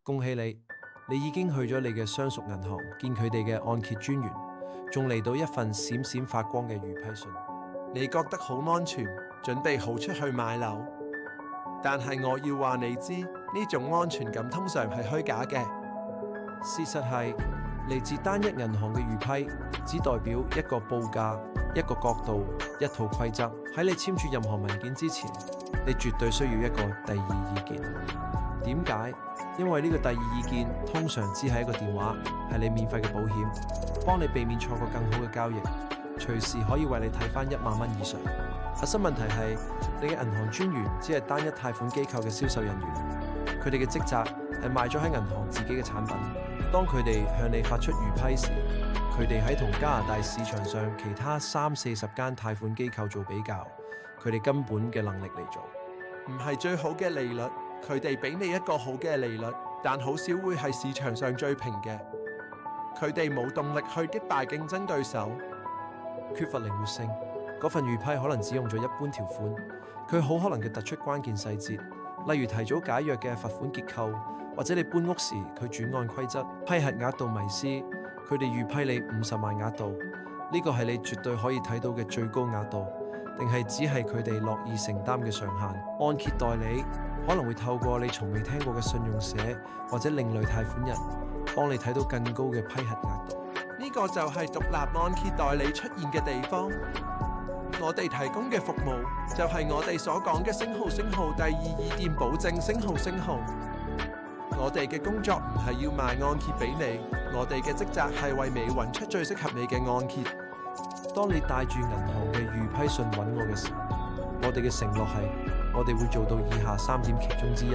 恭喜你，你已經去咗你嘅相屬銀行見佢哋嘅按揭專員，仲嚟到一份閃閃發光嘅預批信。你覺得好安全，準備好出去買樓，但係我要話你知，呢種安全感通常係虛假嘅。事實係，嚟自單一銀行嘅預批，只代表一個報價、一個角度、一套規則。喺你簽署任何文件之前，你絕對需要一個第二意見。點解？因為呢個第二意見通常只係一個電話，係你免費嘅保險，幫你避免錯過更好嘅交易，隨時可以為你睇返1萬蚊以上。核心問題係，你嘅銀行專員只係單一貸款機構嘅銷售人員，佢哋嘅職責係賣咗喺銀行自己嘅產品。當佢哋向你發出預批時，佢哋喺同加拿大市場上其他30-40間貸款機構做比較，佢哋根本嘅能力嚟做，唔係最好嘅利率，佢哋俾你一個好嘅利率，但好少會係市場上最平嘅。佢哋冇動力去擊敗競爭對手，缺乏靈活性。嗰份預批可能只用咗一般條款，佢好可能嘅突出關鍵細節，例如提早解約嘅罰款結構，或者你搬屋時佢轉按規則、批核額度迷思。佢哋預批你50萬額度，呢個係你絕對可以睇到嘅最高額度，定係只係佢哋樂意承擔嘅上限？按揭代理可能會透過你從未聽過嘅信用社或者另類貸款人，幫你睇到更高嘅批核額度。呢個就係獨立按揭代理出現嘅地方。我哋提供嘅服務就係我哋所講嘅星號第二意見保證星號。我哋嘅工作唔係要賣按揭俾你，我哋嘅職責係為你揾出最適合你嘅按揭。當你帶住銀行嘅預批信揾我嘅時，我哋嘅承諾係，我哋會做到以下3點其中之一。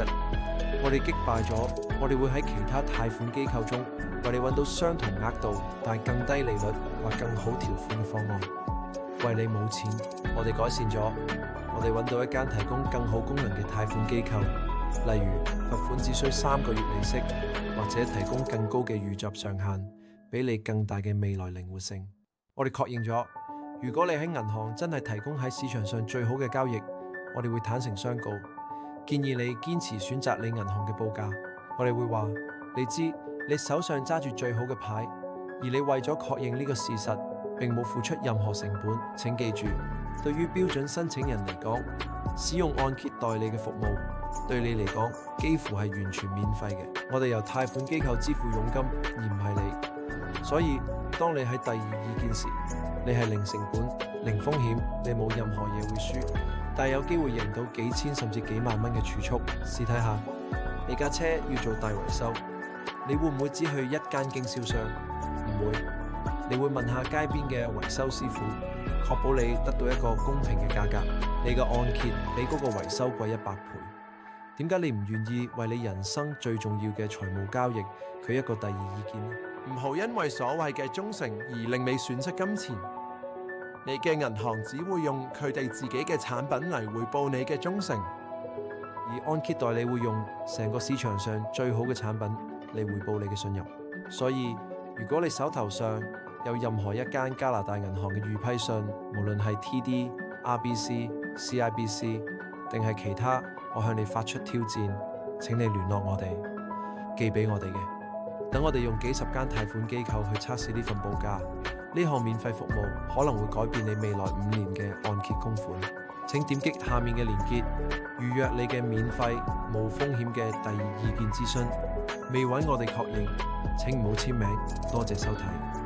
我哋擊敗咗，我哋會喺其他貸款機構中為你揾到相同額度但更低利率或更好條款嘅方案。為你冇錢，我哋改善咗，我哋揾到一間提供更好功能嘅貸款機構，例如罰款只需3個月利息，或者提供更高嘅預習上限，俾你更大嘅未來靈活性。我哋確認咗，如果你喺銀行真係提供喺市場上最好嘅交易，我哋會坦誠相告，建議你堅持選擇你銀行嘅報價。我哋會話，你知你手上揸住最好嘅牌，而你為咗確認呢個事實，並冇付出任何成本。請記住，對於標準申請人嚟講，使用按揭代理嘅服務，對你嚟講幾乎係完全免費嘅。我哋由貸款機構支付佣金，而唔係你。所以，當你喺第二意見時，你係零成本、零風險，你冇任何嘢會輸，但係有機會贏到幾千甚至幾萬蚊嘅儲蓄。試睇下，你架車要做大維修，你會唔會只去一間經銷商？唔會。你會問下街邊嘅維修師傅，確保你得到一個公平嘅價格。你嘅按揭比嗰個維修貴100倍。點解你唔願意為你人生最重要嘅財務交易，佢一個第二意見呢？唔好因為所謂嘅忠誠而令你損失金錢。你嘅銀行只會用佢哋自己嘅產品嚟回報你嘅忠誠，而按揭代理會用成個市場上最好嘅產品嚟回報你嘅信任。所以，如果你手頭上有任何一間加拿大銀行嘅預批信，無論係 TD、RBC、CIBC 定係其他，我向你發出挑戰，請你聯絡我哋，寄俾我哋嘅。等我哋用幾十間貸款機構去測試呢份報價。呢項免費服務可能會改變你未來5年嘅按揭供款。請點擊下面嘅連結，預約你嘅免費無風險嘅第二意見諮詢。未揾我哋確認，請唔好簽名。多謝收睇。